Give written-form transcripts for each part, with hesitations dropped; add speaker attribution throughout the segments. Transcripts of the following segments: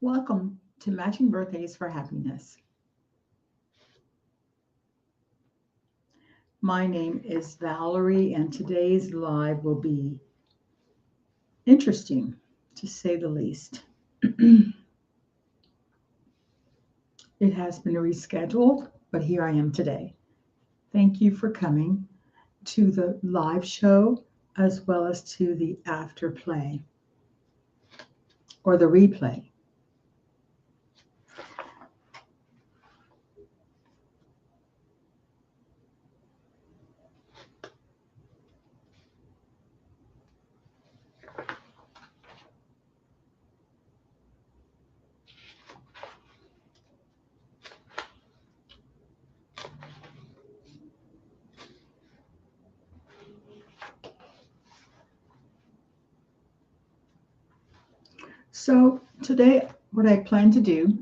Speaker 1: Welcome to Matching Birthdays for Happiness. My name is Valerie, and today's live will be interesting, to say the least. It has been rescheduled, but here I am today. Thank you for coming to the live show as well as to the after play or the replay. So, today, what I plan to do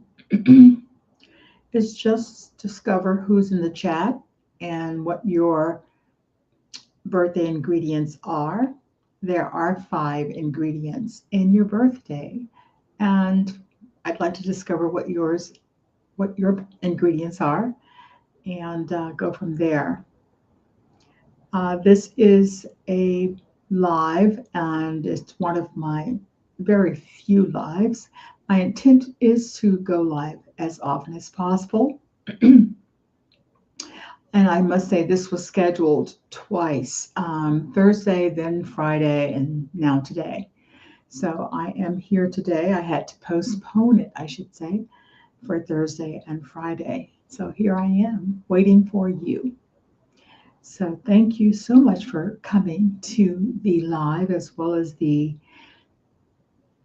Speaker 1: is just discover who's in the chat and what your birthday ingredients are. There are 5 ingredients in your birthday, and I'd like to discover what your ingredients are, and go from there. This is a live, and it's one of my very few lives. My intent is to go live as often as possible. And I must say, this was scheduled twice, Thursday, then Friday, and now today. So I am here today. I had to postpone it, I should say, for Thursday and Friday. So here I am waiting for you. So thank you so much for coming to the live as well as the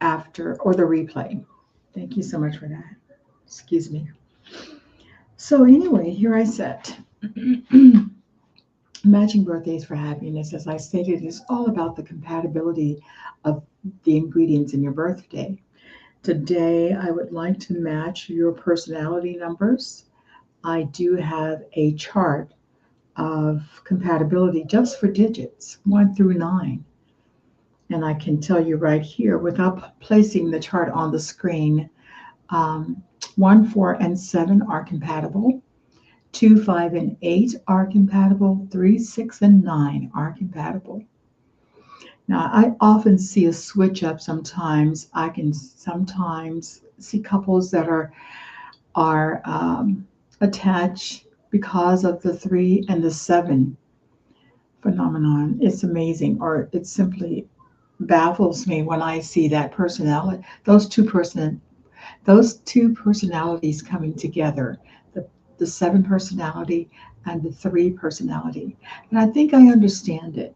Speaker 1: after or the replay. Thank you so much for that. Excuse me. So anyway, here I sit. Matching Birthdays for Happiness, as I stated, is all about the compatibility of the ingredients in your birthday. Today, I would like to match your personality numbers. I do have a chart of compatibility just for digits 1 through 9. And I can tell you right here, without placing the chart on the screen, 1, 4, and 7 are compatible. 2, 5, and 8 are compatible. 3, 6, and 9 are compatible. Now, I often see a switch up sometimes. I can sometimes see couples that are attached because of the 3 and the 7 phenomenon. It's amazing, or it simply baffles me when I see that personality, those two personalities coming together, the 7 personality and the 3 personality. And I think I understand it.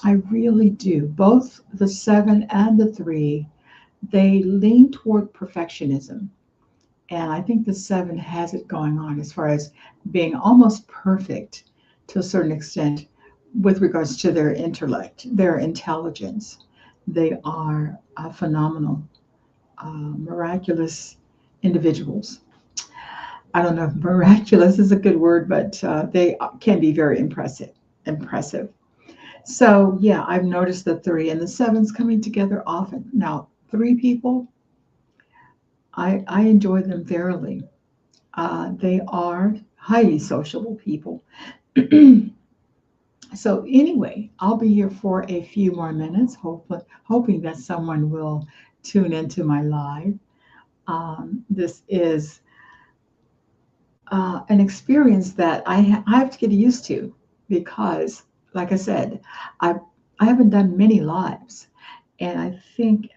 Speaker 1: I really do. Both the 7 and the 3, they lean toward perfectionism. And I think the 7 has it going on as far as being almost perfect to a certain extent with regards to their intellect, their intelligence. They are phenomenal, miraculous individuals. I don't know if miraculous is a good word, but they can be very impressive. So yeah, I've noticed the 3 and the 7s coming together often. Now, 3 people, I enjoy them thoroughly. They are highly sociable people. So anyway, I'll be here for a few more minutes, hoping that someone will tune into my live. This is an experience that I have to get used to because, like I said, I haven't done many lives, and I think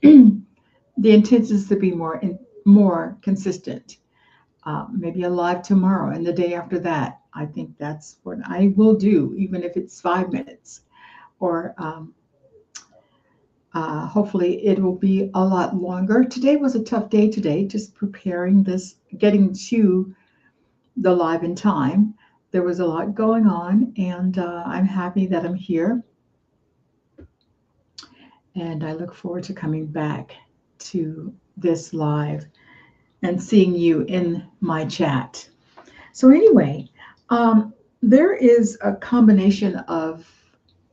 Speaker 1: the intent is to be more consistent. Maybe a live tomorrow and the day after that. I think that's what I will do, even if it's 5 minutes, or hopefully it will be a lot longer. Today was a tough day today, just preparing this, getting to the live in time. There was a lot going on, and I'm happy that I'm here. And I look forward to coming back to this live and seeing you in my chat. So anyway, there is a combination of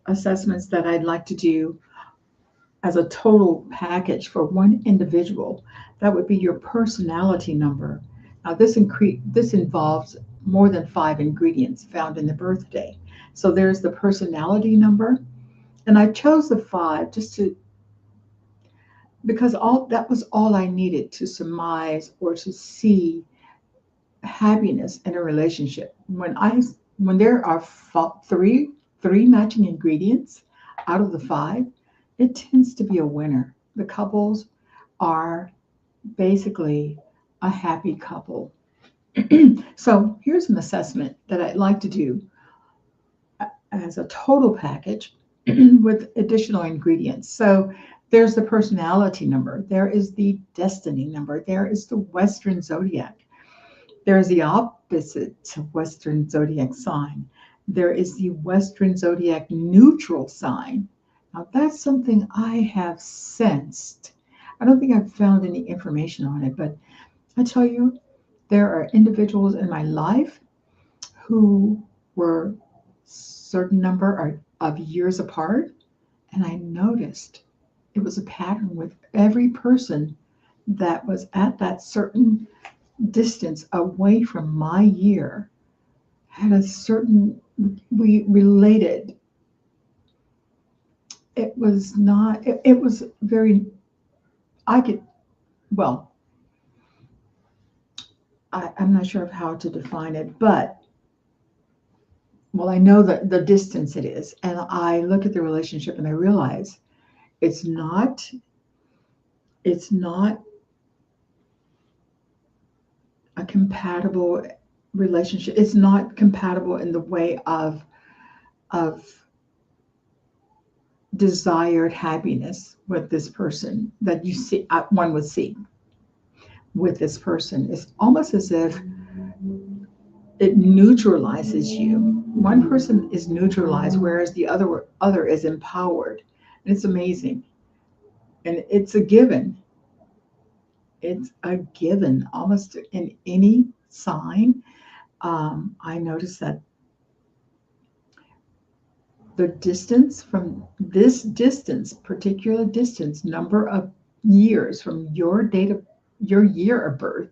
Speaker 1: assessments that I'd like to do as a total package for one individual, that would be your personality number. Now, this involves more than 5 ingredients found in the birthday. So there's the personality number, and I chose the 5 just to because all that was all I needed to surmise or to see happiness in a relationship. When there are three matching ingredients out of the 5, it tends to be a winner. The couples are basically a happy couple. So here's an assessment that I'd like to do as a total package with additional ingredients. So there's the personality number, there is the destiny number, there is the Western zodiac, there is the opposite to Western zodiac sign, there is the Western zodiac neutral sign. Now that's something I have sensed. I don't think I've found any information on it, but I tell you, there are individuals in my life who were certain number of years apart, and I noticed it was a pattern with every person that was at that certain distance away from my year had a certain, we related. It was not, it was very, I could, well, I'm not sure of how to define it, but well, I know that the distance it is, and I look at the relationship and I realize it's not a compatible relationship. It's not compatible in the way of desired happiness with this person that you see one would see with this person. It's almost as if it neutralizes you. One person is neutralized, whereas the other is empowered. And it's amazing. And it's a given. It's a given almost in any sign. I notice that the distance from this distance, particular distance, number of years from your year of birth,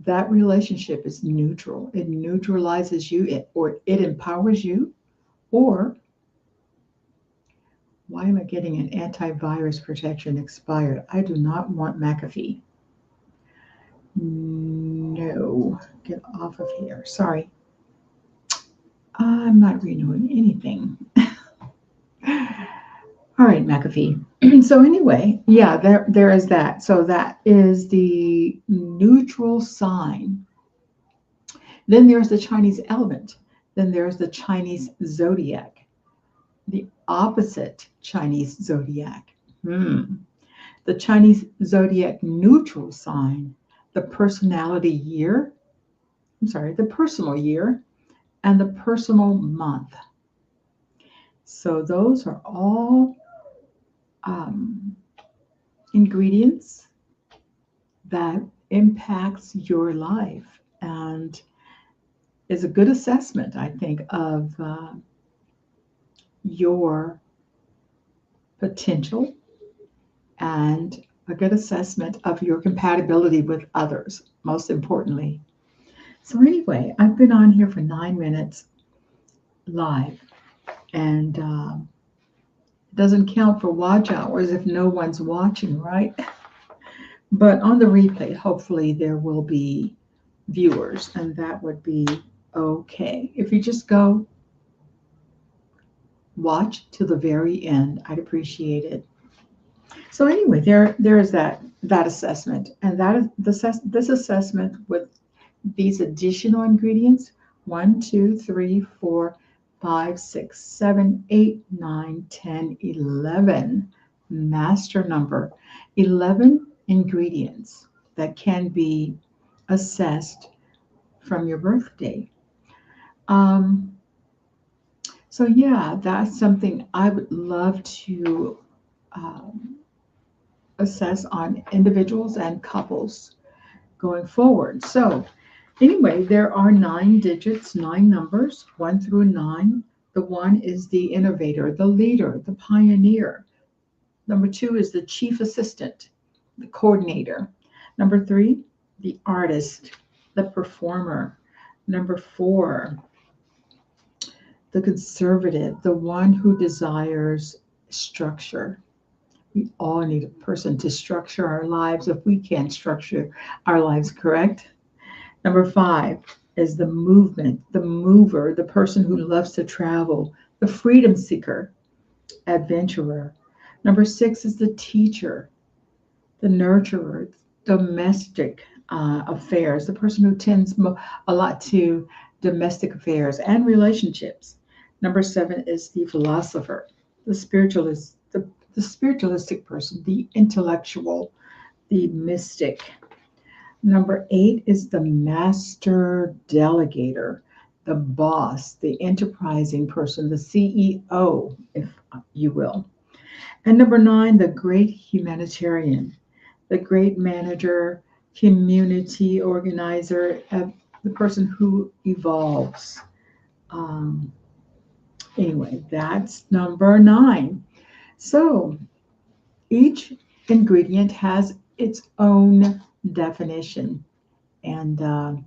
Speaker 1: that relationship is neutral. It neutralizes you, or it empowers you, or why am I getting an antivirus protection expired? I do not want McAfee. No, get off of here. Sorry. I'm not renewing anything. All right, McAfee. So anyway, yeah, there is that. So that is the neutral sign. Then there's the Chinese element. Then there's the Chinese zodiac, the opposite Chinese zodiac. The Chinese zodiac neutral sign, the personality year, the personal year, and the personal month. So those are all ingredients that impacts your life and is a good assessment, I think, of your potential and a good assessment of your compatibility with others, most importantly. So anyway, I've been on here for 9 minutes live, and it doesn't count for watch hours if no one's watching, right? But on the replay, hopefully there will be viewers, and that would be okay. If you just go watch to the very end, I'd appreciate it. So anyway, there is that assessment, and that is this assessment with these additional ingredients: 1, 2, 3, 4, 5, 6, 7, 8, 9, 10, 11. Master number, 11 ingredients that can be assessed from your birthday. So yeah, that's something I would love to assess on individuals and couples going forward. So anyway, there are 9 digits, 9 numbers, 1 through 9. The 1 is the innovator, the leader, the pioneer, Number 2 is the chief assistant, the coordinator. Number 3, the artist, the performer. Number 4, the conservative, the one who desires structure. We all need a person to structure our lives if we can't structure our lives, correct? Number 5 is the movement, the mover, the person who loves to travel, the freedom seeker, adventurer. Number 6 is the teacher, the nurturer, domestic affairs, the person who tends a lot to domestic affairs and relationships. Number 7 is the philosopher, the spiritualist, the spiritualistic person, the intellectual, the mystic. Number 8 is the master delegator, the boss, the enterprising person, the CEO, if you will. And number 9, the great humanitarian, the great manager, community organizer, the person who evolves. Um, anyway, that's number 9. So each ingredient has its own definition. And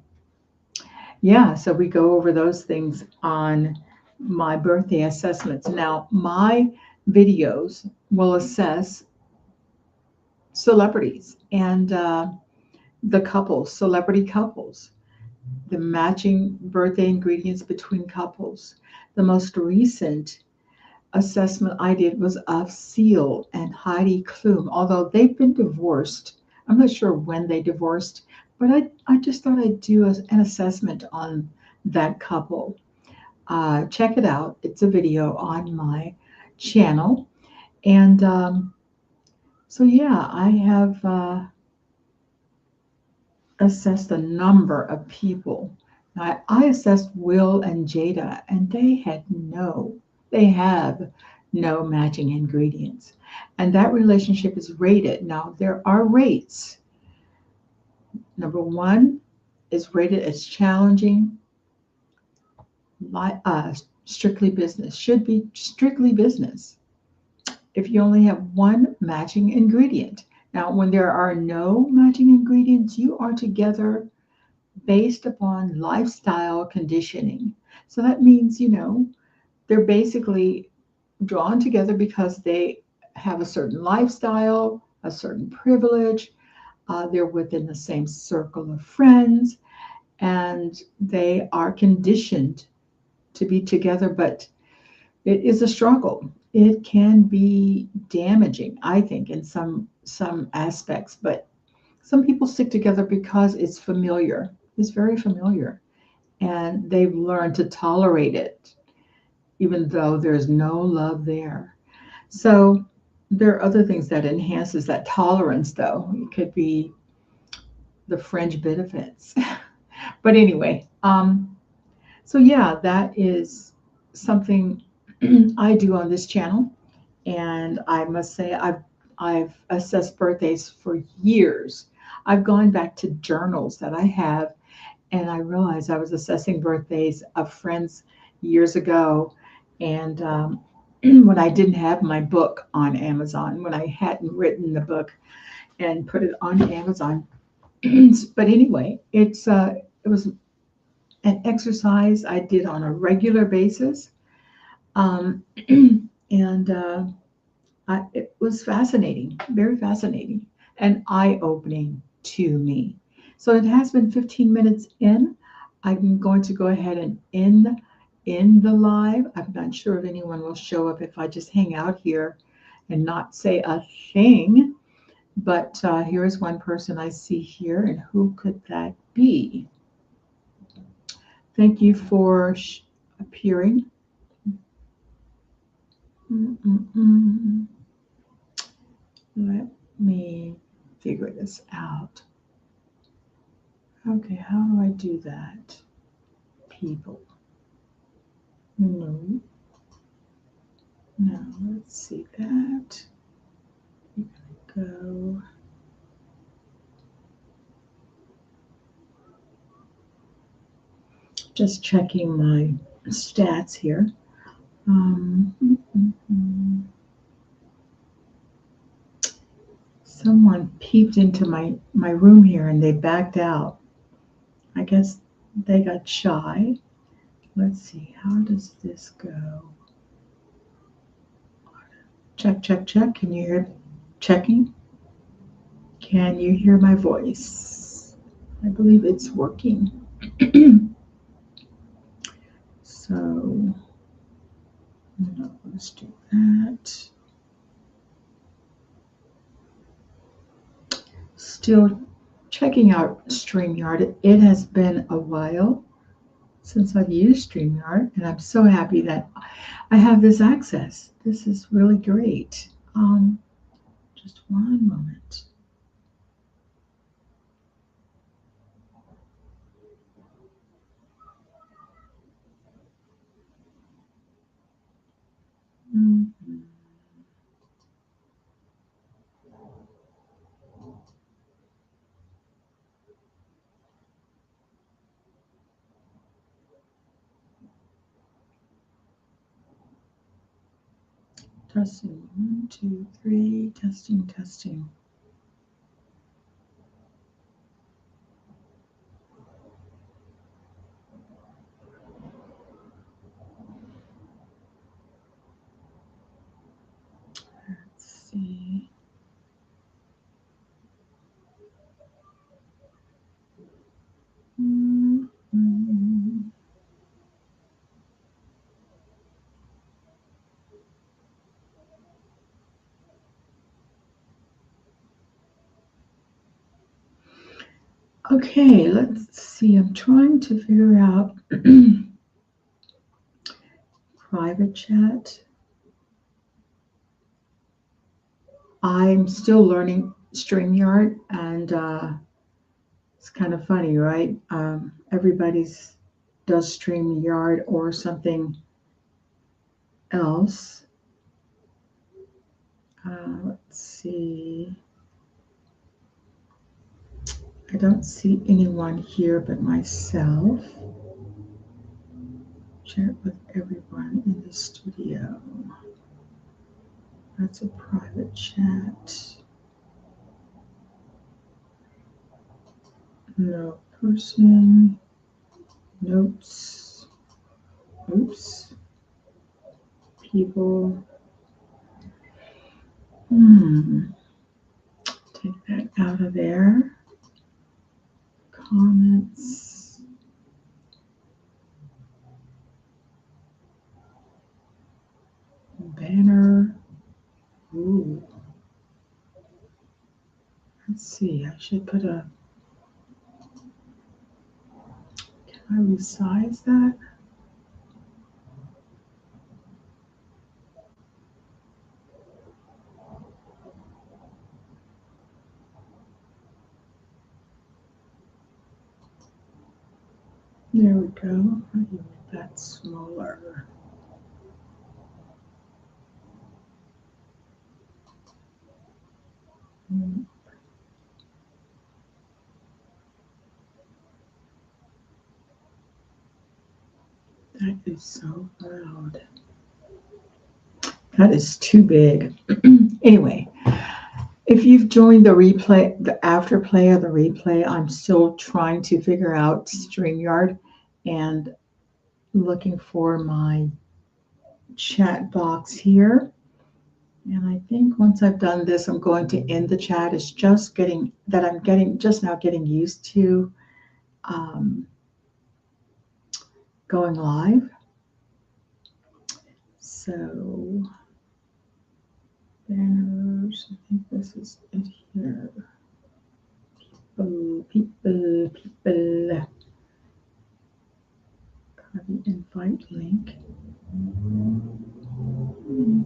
Speaker 1: yeah, so we go over those things on my birthday assessments. Now, my videos will assess celebrities and the couples, celebrity couples, the matching birthday ingredients between couples. The most recent assessment I did was of Seal and Heidi Klum, although they've been divorced. I'm not sure when they divorced, but I just thought I'd do an assessment on that couple. Check it out. It's a video on my channel. And so, yeah, I have assessed a number of people. Now, I assessed Will and Jada, and they have no matching ingredients. And that relationship is rated. Now, there are rates. Number 1 is rated as challenging, strictly business, should be strictly business if you only have one matching ingredient. Now, when there are no matching ingredients, you are together based upon lifestyle conditioning. So that means, they're basically drawn together because they have a certain lifestyle, a certain privilege. They're within the same circle of friends, and they are conditioned to be together, but it is a struggle. It can be damaging, I think, in some aspects, but some people stick together because it's familiar. It's very familiar, and they've learned to tolerate it, even though there's no love there. So there are other things that enhances that tolerance, though. It could be the fringe benefits. But anyway, so yeah, that is something I do on this channel, and I must say I've assessed birthdays for years. I've gone back to journals that I have, and I realized I was assessing birthdays of friends years ago, and when I didn't have my book on Amazon, when I hadn't written the book and put it on Amazon. But anyway, it was an exercise I did on a regular basis. And it was fascinating, very fascinating, and eye-opening to me. So it has been 15 minutes in. I'm going to go ahead and end the live. I'm not sure if anyone will show up if I just hang out here and not say a thing. But here is one person I see here, and who could that be? Thank you for appearing. Let me figure this out. Okay, how do I do that? People. No. No, let's see that. We're gonna go. Just checking my stats here. Someone peeped into my room here and they backed out. I guess they got shy. Let's see, how does this go? Check, check, check. Can you hear checking? Can you hear my voice? I believe it's working. So, no, let's do that. Still checking out StreamYard. It has been a while since I've used StreamYard, and I'm so happy that I have this access. This is really great. Just one moment. Mhm. Testing, 1, 2, 3, testing, testing. Let's see. Mhm. Okay, let's see. I'm trying to figure out private chat. I'm still learning StreamYard, and it's kind of funny, right? Everybody's does StreamYard or something else. Let's see. I don't see anyone here but myself. Chat with everyone in the studio. That's a private chat. No person. Notes. Oops. People. Take that out of there. Comments. Banner. Ooh. Let's see. I should put a. Can I resize that? There we go. How do you make that smaller? That is so loud. That is too big. Anyway, if you've joined the replay, the afterplay of the replay, I'm still trying to figure out StreamYard and looking for my chat box here. And I think once I've done this, I'm going to end the chat. It's just getting that I'm getting just now getting used to going live. So banners, I think this is it here. People. Copy invite link.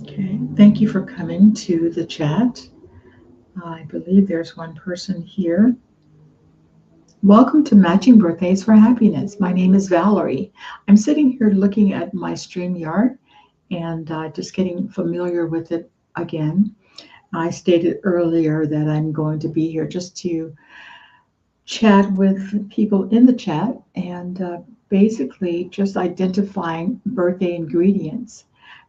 Speaker 1: Okay, thank you for coming to the chat. I believe there's one person here. Welcome to Matching Birthdays for Happiness. My name is Valerie. I'm sitting here looking at my StreamYard and just getting familiar with it again. I stated earlier that I'm going to be here just to chat with people in the chat and basically just identifying birthday ingredients.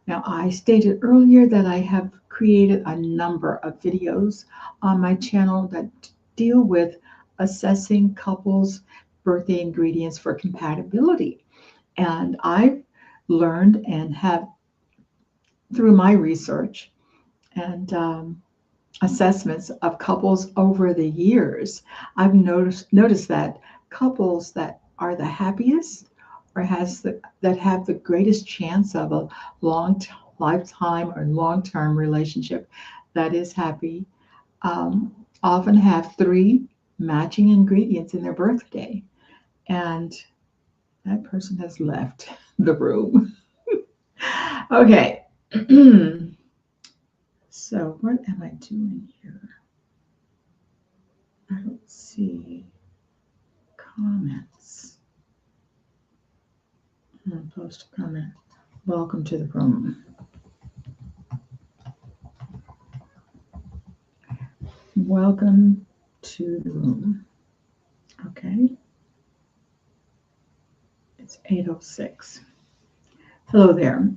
Speaker 1: Now, I stated earlier that I have created a number of videos on my channel that deal with assessing couples' birthday ingredients for compatibility. And I've learned and have, through my research and assessments of couples over the years, I've noticed that couples that are the happiest or that have the greatest chance of a long lifetime or long-term relationship that is happy often have three matching ingredients in their birthday. And that person has left the room. Okay. So what am I doing here? I don't see comments. Post a comment. Welcome to the room. Welcome to the room. Okay. It's 8:06. Hello there.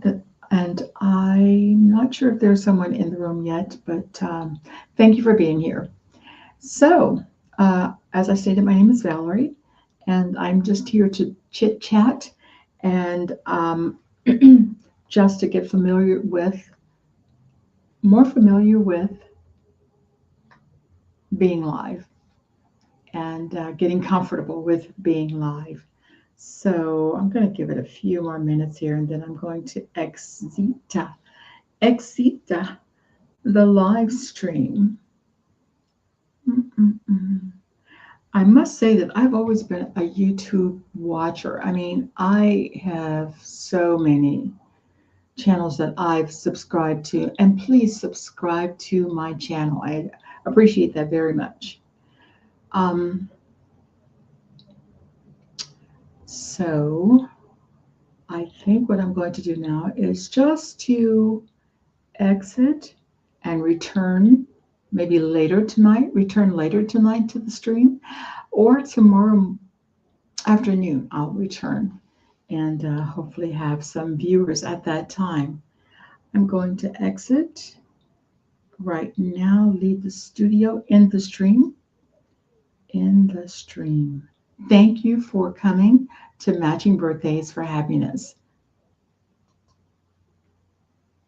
Speaker 1: And I'm not sure if there's someone in the room yet, but thank you for being here. So, as I stated, my name is Valerie, and I'm just here to chit chat and just to get more familiar with being live and getting comfortable with being live. So I'm going to give it a few more minutes here, and then I'm going to exit the live stream. I must say that I've always been a YouTube watcher. I mean, I have so many channels that I've subscribed to, and please subscribe to my channel. I appreciate that very much. So I think what I'm going to do now is just to exit and return maybe return later tonight to the stream, or tomorrow afternoon I'll return and hopefully have some viewers at that time. I'm going to exit right now, leave the studio, end the stream. Thank you for coming to Matching Birthdays for Happiness.